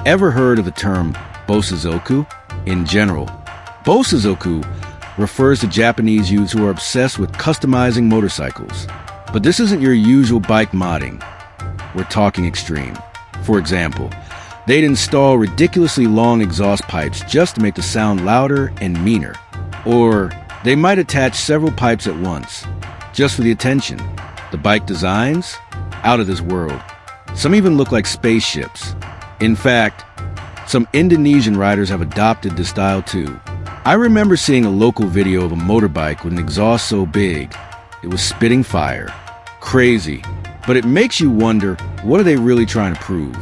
Ever heard of the term Bosozoku? In general, Bosozoku refers to Japanese youths who are obsessed with customizing motorcycles. But this isn't your usual bike modding. We're talking extreme. For example, they'd install ridiculously long exhaust pipes just to make the sound louder and meaner. Or they might attach several pipes at once, just for the attention. The bike designs? Out of this world. Some even look like spaceships. In fact, some Indonesian riders have adopted this style too. I remember seeing a local video of a motorbike with an exhaust so big, it was spitting fire. Crazy, but it makes you wonder, what are they really trying to prove?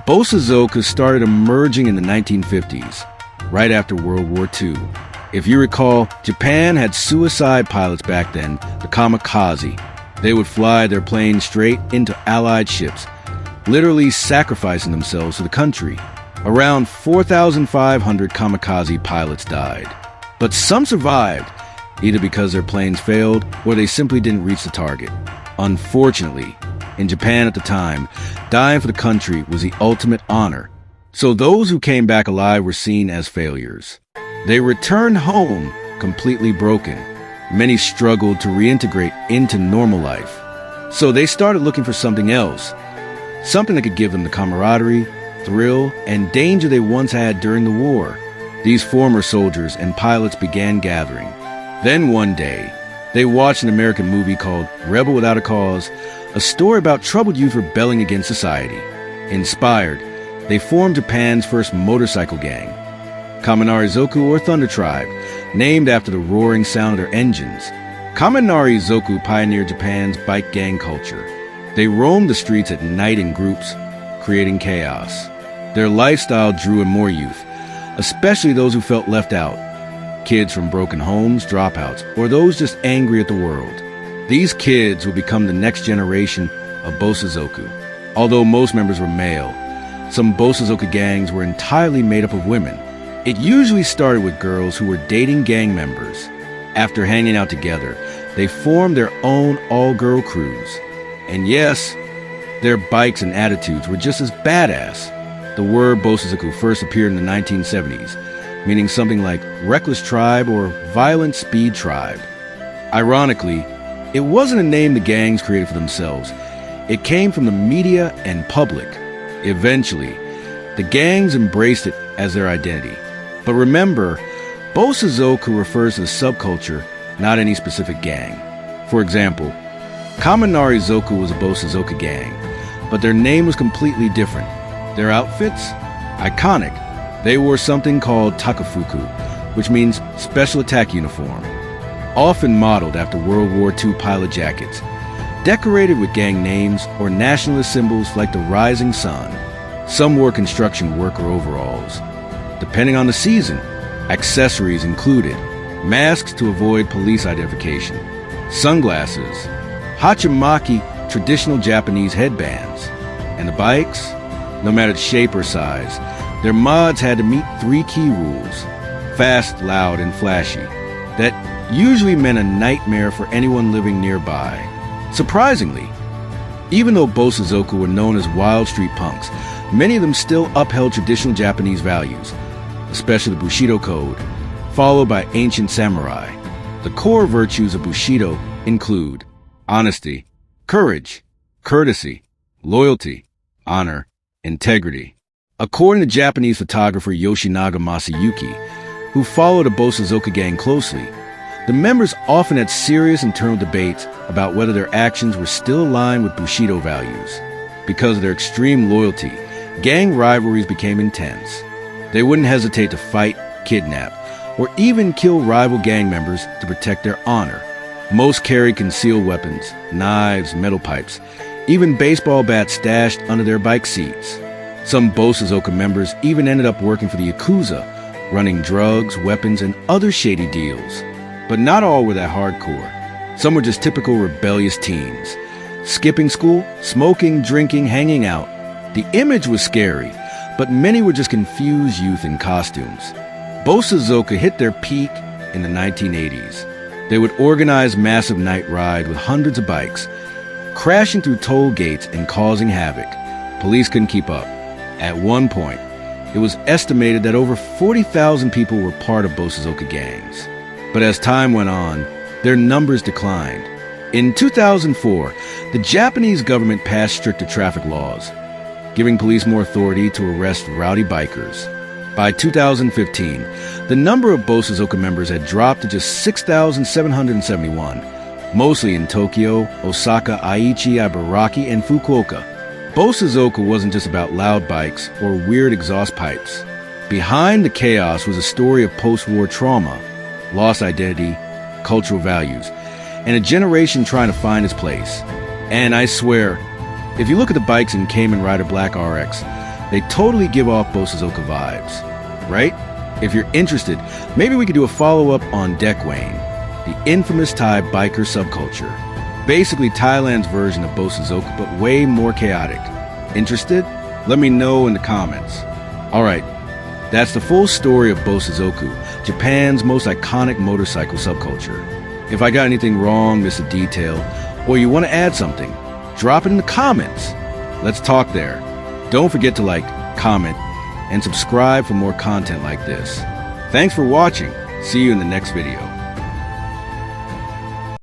Bosozoku started emerging in the 1950s, right after World War II. If you recall, Japan had suicide pilots back then, the Kamikaze. They would fly their planes straight into Allied ships, literally sacrificing themselves to the country. Around 4,500 kamikaze pilots died. But some survived, either because their planes failed or they simply didn't reach the target. Unfortunately, in Japan at the time, dying for the country was the ultimate honor. So those who came back alive were seen as failures. They returned home completely broken. Many struggled to reintegrate into normal life. So they started looking for something else, something that could give them the camaraderie, thrill, and danger they once had during the war. These former soldiers and pilots began gathering. Then one day, they watched an American movie called Rebel Without a Cause, a story about troubled youth rebelling against society. Inspired, they formed Japan's first motorcycle gang, Kaminari-zoku or Thunder Tribe, named after the roaring sound of their engines. Kaminari-zoku pioneered Japan's bike gang culture. They roamed the streets at night in groups, creating chaos. Their lifestyle drew in more youth, especially those who felt left out. Kids from broken homes, dropouts, or those just angry at the world. These kids would become the next generation of Bosozoku. Although most members were male, some Bosozoku gangs were entirely made up of women. It usually started with girls who were dating gang members. After hanging out together, they formed their own all-girl crews. And yes, their bikes and attitudes were just as badass. The word Bosozoku first appeared in the 1970s, meaning something like reckless tribe or violent speed tribe. Ironically, it wasn't a name the gangs created for themselves. It came from the media and public. Eventually, the gangs embraced it as their identity. But remember, Bosozoku refers to the subculture, not any specific gang. For example, Kaminari-zoku was a Bosozoku gang, but their name was completely different. Their outfits? Iconic. They wore something called takafuku, which means special attack uniform, often modeled after World War II pilot jackets, decorated with gang names or nationalist symbols like the rising sun. Some wore construction worker overalls. Depending on the season, accessories included masks to avoid police identification, sunglasses, hachimaki, traditional Japanese headbands, and the bikes, no matter the shape or size, their mods had to meet 3 key rules: fast, loud, and flashy. That usually meant a nightmare for anyone living nearby. Surprisingly, even though Bosozoku were known as wild street punks, many of them still upheld traditional Japanese values, especially the Bushido code, followed by ancient samurai. The core virtues of Bushido include honesty, courage, courtesy, loyalty, honor, integrity. According to Japanese photographer Yoshinaga Masayuki, who followed a Bosozoku gang closely, the members often had serious internal debates about whether their actions were still aligned with Bushido values. Because of their extreme loyalty, gang rivalries became intense. They wouldn't hesitate to fight, kidnap, or even kill rival gang members to protect their honor. Most carried concealed weapons, knives, metal pipes, even baseball bats stashed under their bike seats. Some Bosozoku members even ended up working for the Yakuza, running drugs, weapons, and other shady deals. But not all were that hardcore. Some were just typical rebellious teens, skipping school, smoking, drinking, hanging out. The image was scary, but many were just confused youth in costumes. Bosozoku hit their peak in the 1980s. They would organize massive night rides with hundreds of bikes, crashing through toll gates and causing havoc. Police couldn't keep up. At one point, It was estimated that over 40,000 people were part of Bosozoku gangs. But as time went on, their numbers declined. In 2004, the Japanese government passed stricter traffic laws, giving police more authority to arrest rowdy bikers. By 2015, the number of Bosozoku members had dropped to just 6,771, mostly in Tokyo, Osaka, Aichi, Ibaraki, and Fukuoka. Bosozoku wasn't just about loud bikes or weird exhaust pipes. Behind the chaos was a story of post-war trauma, lost identity, cultural values, and a generation trying to find its place. And I swear, if you look at the bikes in Kamen Rider Black RX, they totally give off Bosozoku vibes, right? If you're interested, maybe we could do a follow-up on Dekwane, the infamous Thai biker subculture. Basically Thailand's version of Bosozoku, but way more chaotic. Interested? Let me know in the comments. Alright, that's the full story of Bosozoku, Japan's most iconic motorcycle subculture. If I got anything wrong, missed a detail, or you want to add something, drop it in the comments. Let's talk there. Don't forget to like, comment, and subscribe for more content like this. Thanks for watching. See you in the next video.